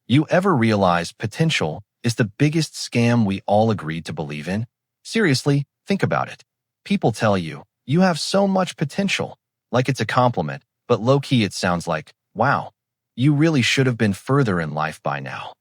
You ever realize potential is the biggest scam we all agreed to believe in? Seriously, think about it. People tell you, you have so much potential, like it's a compliment, but low-key it sounds like, wow, you really should have been further in life by now.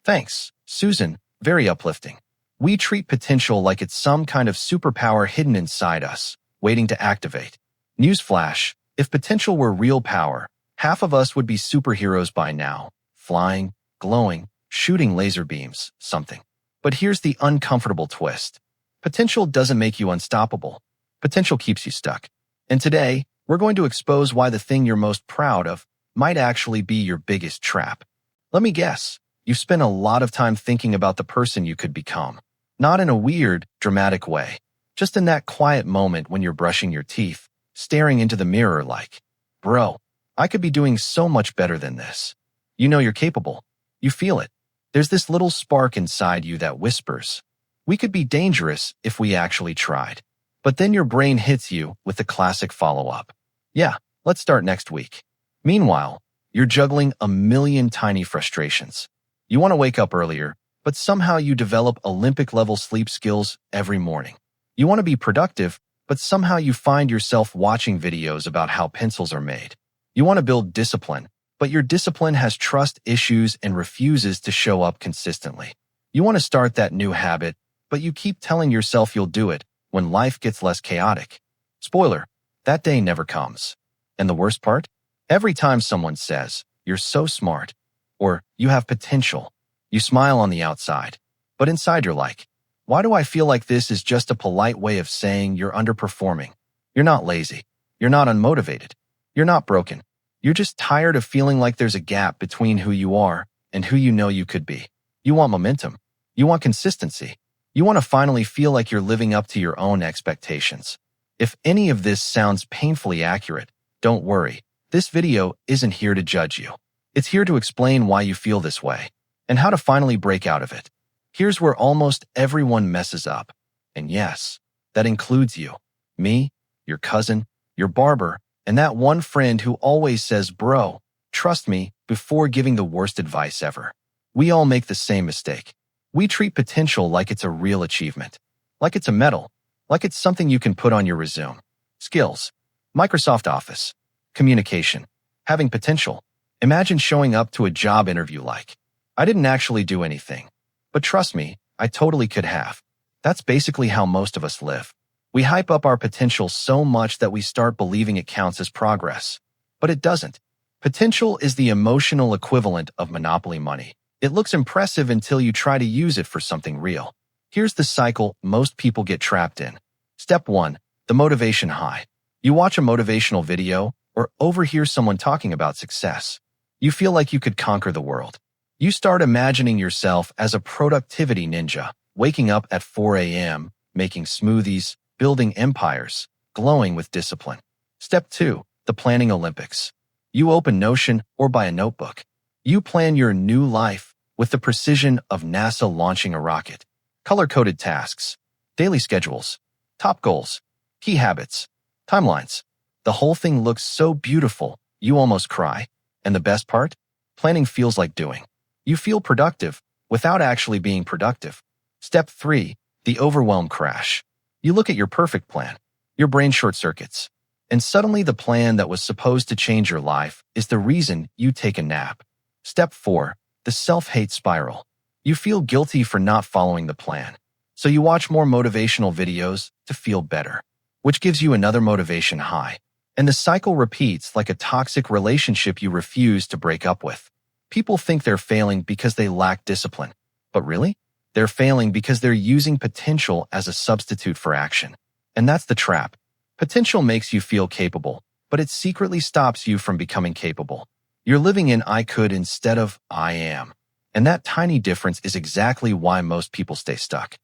Thanks, Susan, very uplifting. We treat potential like it's some kind of superpower hidden inside us, waiting to activate. Newsflash, if potential were real power, half of us would be superheroes by now, flying, glowing, shooting laser beams, something. But here's the uncomfortable twist. Potential doesn't make you unstoppable. Potential keeps you stuck. And today, we're going to expose why the thing you're most proud of might actually be your biggest trap. Let me guess, you've spent a lot of time thinking about the person you could become. Not in a weird, dramatic way. Just in that quiet moment when you're brushing your teeth, staring into the mirror like, bro, I could be doing so much better than this. You know you're capable. You feel it. There's this little spark inside you that whispers, we could be dangerous if we actually tried. But then your brain hits you with the classic follow-up. Yeah, let's start next week. Meanwhile, you're juggling a million tiny frustrations. You want to wake up earlier, but somehow you develop Olympic-level sleep skills every morning. You want to be productive, but somehow you find yourself watching videos about how pencils are made. You want to build discipline, but your discipline has trust issues and refuses to show up consistently. You want to start that new habit, but you keep telling yourself you'll do it when life gets less chaotic. Spoiler, that day never comes. And the worst part? Every time someone says, you're so smart, or you have potential, you smile on the outside, but inside you're like, why do I feel like this is just a polite way of saying you're underperforming? You're not lazy. You're not unmotivated. You're not broken. You're just tired of feeling like there's a gap between who you are and who you know you could be. You want momentum. You want consistency. You want to finally feel like you're living up to your own expectations. If any of this sounds painfully accurate, don't worry. This video isn't here to judge you. It's here to explain why you feel this way and how to finally break out of it. Here's where almost everyone messes up. And yes, that includes you, me, your cousin, your barber, and that one friend who always says, bro, trust me, before giving the worst advice ever. We all make the same mistake. We treat potential like it's a real achievement, like it's a medal, like it's something you can put on your resume. Skills, Microsoft Office, communication, having potential. Imagine showing up to a job interview like, I didn't actually do anything, but trust me, I totally could have. That's basically how most of us live. We hype up our potential so much that we start believing it counts as progress. But it doesn't. Potential is the emotional equivalent of Monopoly money. It looks impressive until you try to use it for something real. Here's the cycle most people get trapped in. Step 1. The motivation high. You watch a motivational video or overhear someone talking about success. You feel like you could conquer the world. You start imagining yourself as a productivity ninja, waking up at 4 a.m., making smoothies, building empires, glowing with discipline. Step 2. The planning Olympics. You open Notion or buy a notebook. You plan your new life with the precision of NASA launching a rocket. Color-coded tasks, daily schedules, top goals, key habits, timelines. The whole thing looks so beautiful, you almost cry. And the best part? Planning feels like doing. You feel productive without actually being productive. Step 3. The overwhelm crash. You look at your perfect plan. Your brain short-circuits. And suddenly the plan that was supposed to change your life is the reason you take a nap. Step 4. The self-hate spiral. You feel guilty for not following the plan. So you watch more motivational videos to feel better, which gives you another motivation high. And the cycle repeats like a toxic relationship you refuse to break up with. People think they're failing because they lack discipline. But really? They're failing because they're using potential as a substitute for action. And that's the trap. Potential makes you feel capable, but it secretly stops you from becoming capable. You're living in I could instead of I am. And that tiny difference is exactly why most people stay stuck.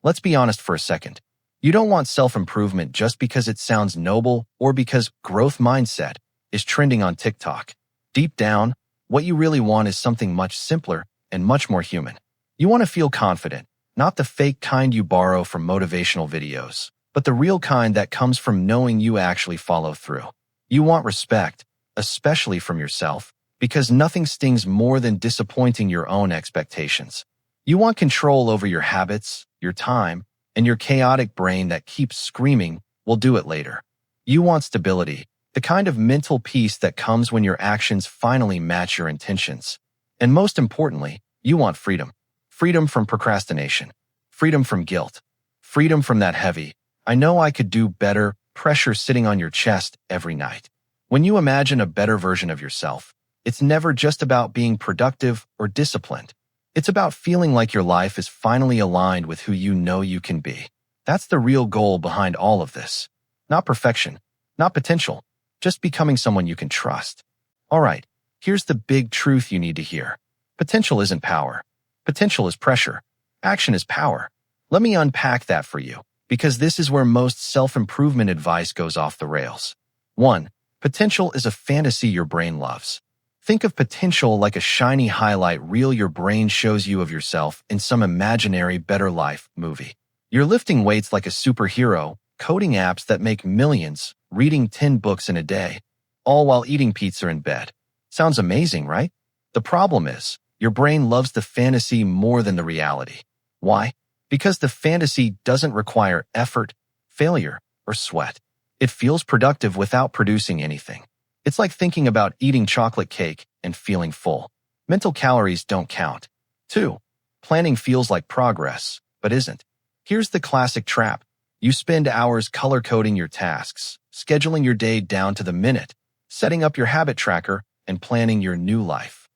Let's be honest for a second. You don't want self-improvement just because it sounds noble or because growth mindset is trending on TikTok. Deep down, what you really want is something much simpler and much more human. You want to feel confident, not the fake kind you borrow from motivational videos, but the real kind that comes from knowing you actually follow through. You want respect, especially from yourself, Because nothing stings more than disappointing your own expectations. You want control over your habits, your time, and your chaotic brain that keeps screaming, "We'll do it later." You want stability, the kind of mental peace that comes when your actions finally match your intentions. And most importantly, you want freedom. Freedom from procrastination. Freedom from guilt. Freedom from that heavy, "I know I could do better" pressure sitting on your chest every night. When you imagine a better version of yourself, it's never just about being productive or disciplined. It's about feeling like your life is finally aligned with who you know you can be. That's the real goal behind all of this. Not perfection, not potential, just becoming someone you can trust. All right, here's the big truth you need to hear. Potential isn't power. Potential is pressure. Action is power. Let me unpack that for you, because this is where most self-improvement advice goes off the rails. 1. Potential is a fantasy your brain loves. Think of potential like a shiny highlight reel your brain shows you of yourself in some imaginary better life movie. You're lifting weights like a superhero, coding apps that make millions, reading 10 books in a day, all while eating pizza in bed. Sounds amazing, right? The problem is, your brain loves the fantasy more than the reality. Why? Because the fantasy doesn't require effort, failure, or sweat. It feels productive without producing anything. It's like thinking about eating chocolate cake and feeling full. Mental calories don't count. 2. Planning feels like progress, but isn't. Here's the classic trap. You spend hours color-coding your tasks, scheduling your day down to the minute, setting up your habit tracker, and planning your new life.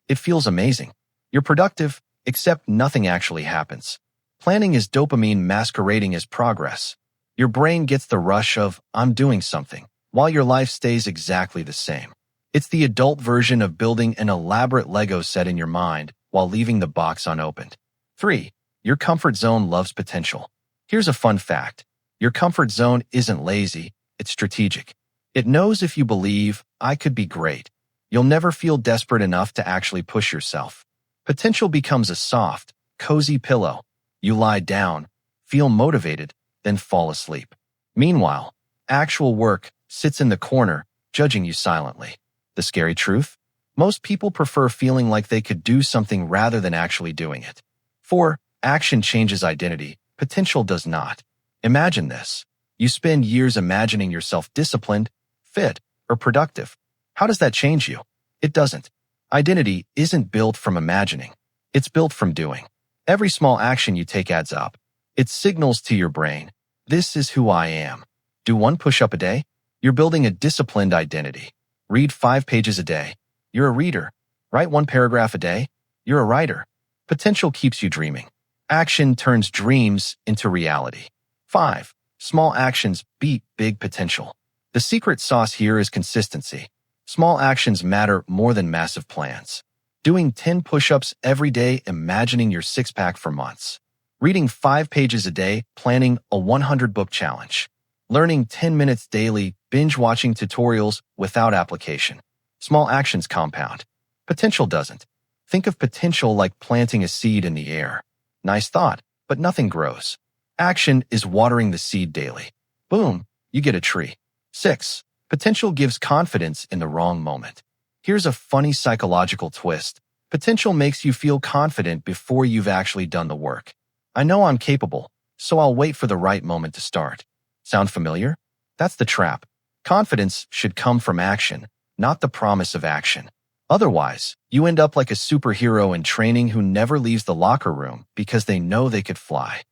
It feels amazing. You're productive, except nothing actually happens. Planning is dopamine masquerading as progress. Your brain gets the rush of, "I'm doing something," while your life stays exactly the same. It's the adult version of building an elaborate Lego set in your mind while leaving the box unopened. 3. Your comfort zone loves potential. Here's a fun fact. Your comfort zone isn't lazy, it's strategic. It knows if you believe, "I could be great," you'll never feel desperate enough to actually push yourself. Potential becomes a soft, cozy pillow. You lie down, feel motivated, then fall asleep. Meanwhile, actual work sits in the corner, judging you silently. The scary truth? Most people prefer feeling like they could do something rather than actually doing it. 4. Action changes identity. Potential does not. Imagine this. You spend years imagining yourself disciplined, fit, or productive. How does that change you? It doesn't. Identity isn't built from imagining. It's built from doing. Every small action you take adds up. It signals to your brain, "This is who I am." Do one push-up a day? You're building a disciplined identity. Read 5 pages a day. You're a reader. Write 1 paragraph a day. You're a writer. Potential keeps you dreaming. Action turns dreams into reality. 5. Small actions beat big potential. The secret sauce here is consistency. Small actions matter more than massive plans. Doing 10 push-ups every day, imagining your six-pack for months. Reading 5 pages a day, planning a 100-book challenge. Learning 10 minutes daily, binge-watching tutorials without application. Small actions compound. Potential doesn't. Think of potential like planting a seed in the air. Nice thought, but nothing grows. Action is watering the seed daily. Boom, you get a tree. 6. Potential gives confidence in the wrong moment. Here's a funny psychological twist. Potential makes you feel confident before you've actually done the work. "I know I'm capable, so I'll wait for the right moment to start." Sound familiar? That's the trap. Confidence should come from action, not the promise of action. Otherwise, you end up like a superhero in training who never leaves the locker room because they know they could fly.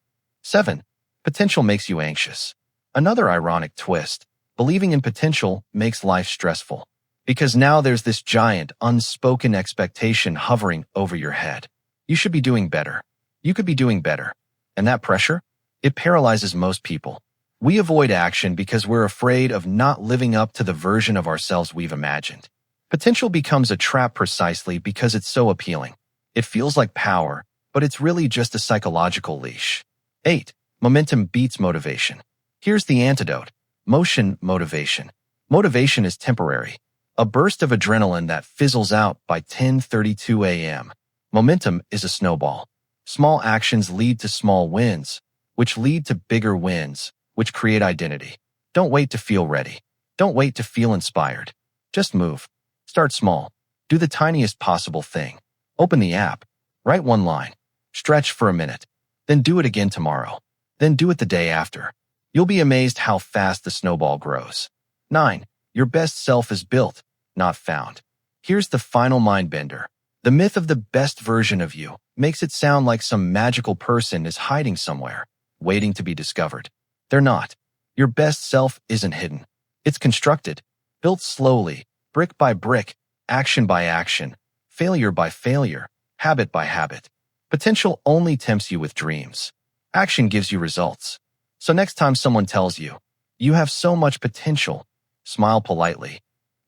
7. Potential makes you anxious. Another ironic twist. Believing in potential makes life stressful. Because now there's this giant, unspoken expectation hovering over your head. You should be doing better. You could be doing better. And that pressure? It paralyzes most people. We avoid action because we're afraid of not living up to the version of ourselves we've imagined. Potential becomes a trap precisely because it's so appealing. It feels like power, but it's really just a psychological leash. 8. Momentum beats motivation. Here's the antidote. Motion motivation. Motivation is temporary. A burst of adrenaline that fizzles out by 10:32 a.m. Momentum is a snowball. Small actions lead to small wins, which lead to bigger wins, which create identity. Don't wait to feel ready. Don't wait to feel inspired. Just move. Start small. Do the tiniest possible thing. Open the app. Write one line. Stretch for a minute. Then do it again tomorrow. Then do it the day after. You'll be amazed how fast the snowball grows. 9. Your best self is built, not found. Here's the final mind bender. The myth of the best version of you makes it sound like some magical person is hiding somewhere, waiting to be discovered. They're not. Your best self isn't hidden. It's constructed, built slowly, brick by brick, action by action, failure by failure, habit by habit. Potential only tempts you with dreams. Action gives you results. So next time someone tells you, you have so much potential, smile politely,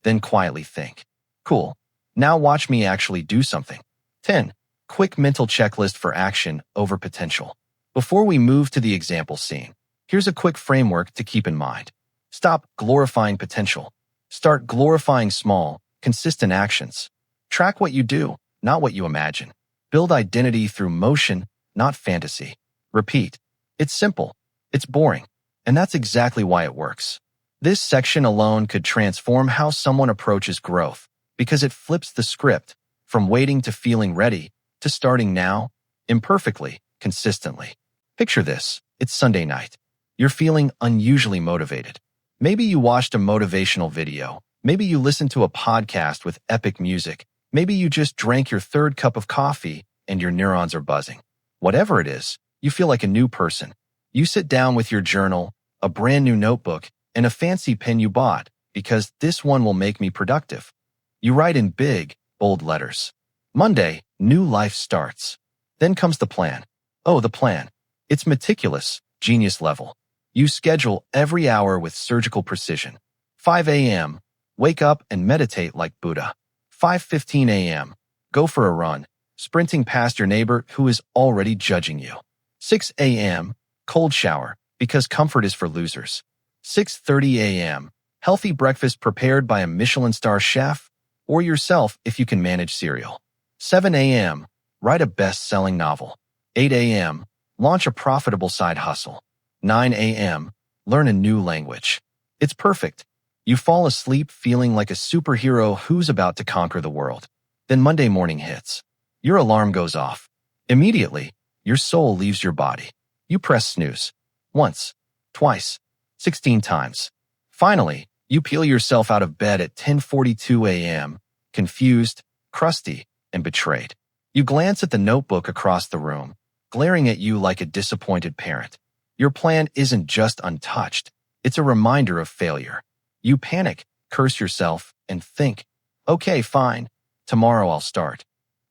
then quietly think, cool, now watch me actually do something. 10. Quick mental checklist for action over potential. Before we move to the example scene, here's a quick framework to keep in mind. Stop glorifying potential. Start glorifying small, consistent actions. Track what you do, not what you imagine. Build identity through motion, not fantasy. Repeat. It's simple. It's boring. And that's exactly why it works. This section alone could transform how someone approaches growth because it flips the script from waiting to feeling ready to starting now, imperfectly, consistently. Picture this. It's Sunday night. You're feeling unusually motivated. Maybe you watched a motivational video. Maybe you listened to a podcast with epic music. Maybe you just drank your third cup of coffee and your neurons are buzzing. Whatever it is, you feel like a new person. You sit down with your journal, a brand new notebook, and a fancy pen you bought because this one will make me productive. You write in big, bold letters. Monday, new life starts. Then comes the plan. Oh, the plan. It's meticulous, genius level. You schedule every hour with surgical precision. 5 a.m. Wake up and meditate like Buddha. 5:15 a.m. Go for a run, sprinting past your neighbor who is already judging you. 6 a.m. Cold shower, because comfort is for losers. 6:30 a.m. Healthy breakfast prepared by a Michelin star chef or yourself if you can manage cereal. 7 a.m. Write a best-selling novel. 8 a.m. Launch a profitable side hustle. 9 a.m. Learn a new language. It's perfect. You fall asleep feeling like a superhero who's about to conquer the world. Then Monday morning hits. Your alarm goes off. Immediately, your soul leaves your body. You press snooze. Once, twice, 16 times. Finally, you peel yourself out of bed at 10:42 a.m., confused, crusty, and betrayed. You glance at the notebook across the room, glaring at you like a disappointed parent. Your plan isn't just untouched. It's a reminder of failure. You panic, curse yourself, and think, okay, fine, tomorrow I'll start.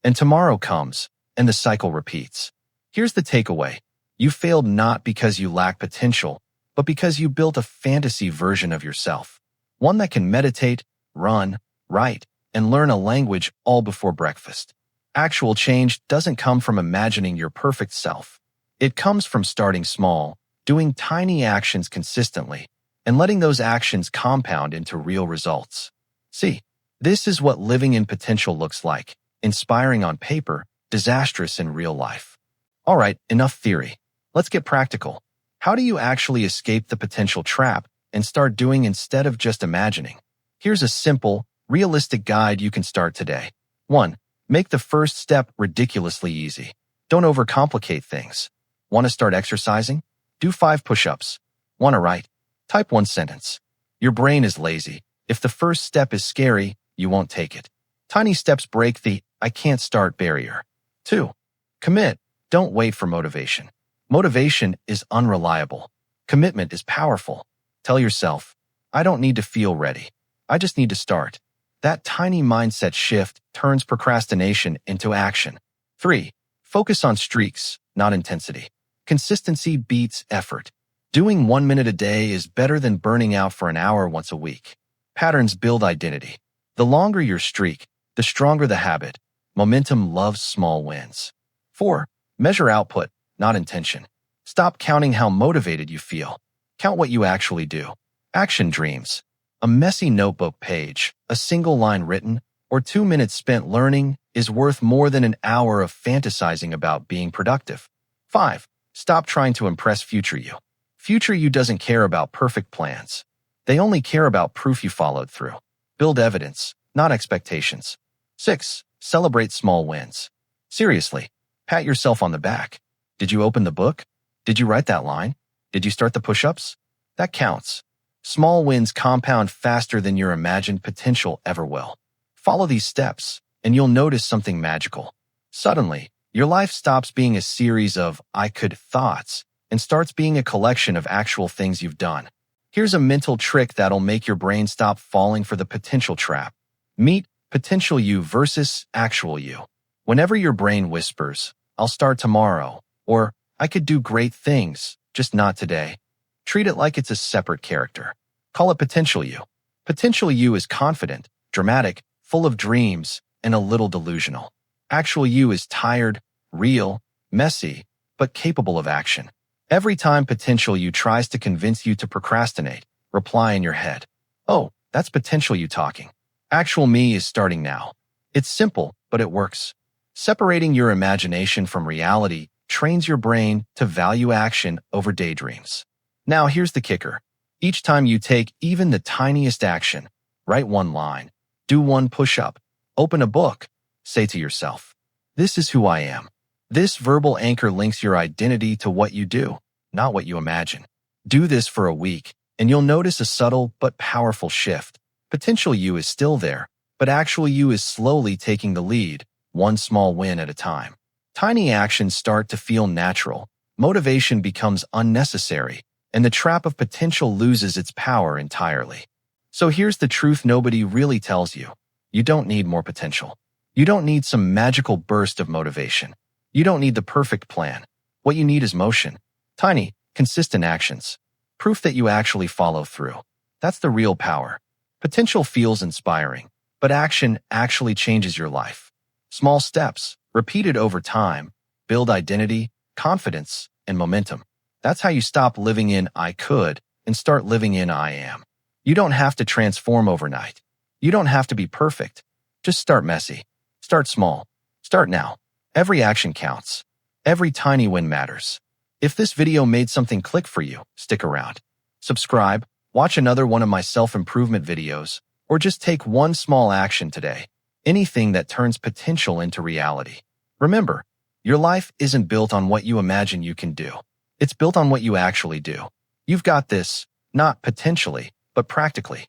And tomorrow comes, and the cycle repeats. Here's the takeaway. You failed not because you lack potential, but because you built a fantasy version of yourself. One that can meditate, run, write, and learn a language all before breakfast. Actual change doesn't come from imagining your perfect self. It comes from starting small, doing tiny actions consistently, and letting those actions compound into real results. See, this is what living in potential looks like, inspiring on paper, disastrous in real life. All right, enough theory. Let's get practical. How do you actually escape the potential trap and start doing instead of just imagining? Here's a simple, realistic guide you can start today. 1. Make the first step ridiculously easy. Don't overcomplicate things. Want to start exercising? Do 5 push-ups. Want to write? Type 1 sentence. Your brain is lazy. If the first step is scary, you won't take it. Tiny steps break the I can't start barrier. 2. Commit. Don't wait for motivation. Motivation is unreliable. Commitment is powerful. Tell yourself, I don't need to feel ready. I just need to start. That tiny mindset shift turns procrastination into action. 3. Focus on streaks, not intensity. Consistency beats effort. Doing 1 minute a day is better than burning out for an hour once a week. Patterns build identity. The longer your streak, the stronger the habit. Momentum loves small wins. 4. Measure output, not intention. Stop counting how motivated you feel. Count what you actually do. Action dreams. A messy notebook page, a single line written, or 2 minutes spent learning is worth more than an hour of fantasizing about being productive. 5. Stop trying to impress future you. Future you doesn't care about perfect plans. They only care about proof you followed through. Build evidence, not expectations. 6. Celebrate small wins. Seriously, pat yourself on the back. Did you open the book? Did you write that line? Did you start the push-ups? That counts. Small wins compound faster than your imagined potential ever will. Follow these steps, and you'll notice something magical. Suddenly, your life stops being a series of "I could" thoughts and starts being a collection of actual things you've done. Here's a mental trick that'll make your brain stop falling for the potential trap. Meet potential you versus actual you. Whenever your brain whispers, "I'll start tomorrow," or "I could do great things, just not today," treat it like it's a separate character. Call it potential you. Potential you is confident, dramatic, full of dreams, and a little delusional. Actual you is tired, real, messy, but capable of action. Every time potential you tries to convince you to procrastinate, reply in your head, "Oh, that's potential you talking. Actual me is starting now." It's simple, but it works. Separating your imagination from reality trains your brain to value action over daydreams. Now here's the kicker. Each time you take even the tiniest action, write one line, do one push-up, open a book, say to yourself, "This is who I am." This verbal anchor links your identity to what you do, not what you imagine. Do this for a week, and you'll notice a subtle but powerful shift. Potential you is still there, but actual you is slowly taking the lead, one small win at a time. Tiny actions start to feel natural, motivation becomes unnecessary, and the trap of potential loses its power entirely. So here's the truth nobody really tells you. You don't need more potential. You don't need some magical burst of motivation. You don't need the perfect plan. What you need is motion. Tiny, consistent actions. Proof that you actually follow through. That's the real power. Potential feels inspiring, but action actually changes your life. Small steps, repeated over time, build identity, confidence, and momentum. That's how you stop living in "I could" and start living in "I am." You don't have to transform overnight. You don't have to be perfect. Just start messy. Start small. Start now. Every action counts. Every tiny win matters. If this video made something click for you, stick around. Subscribe, watch another one of my self-improvement videos, or just take one small action today. Anything that turns potential into reality. Remember, your life isn't built on what you imagine you can do. It's built on what you actually do. You've got this, not potentially, but practically.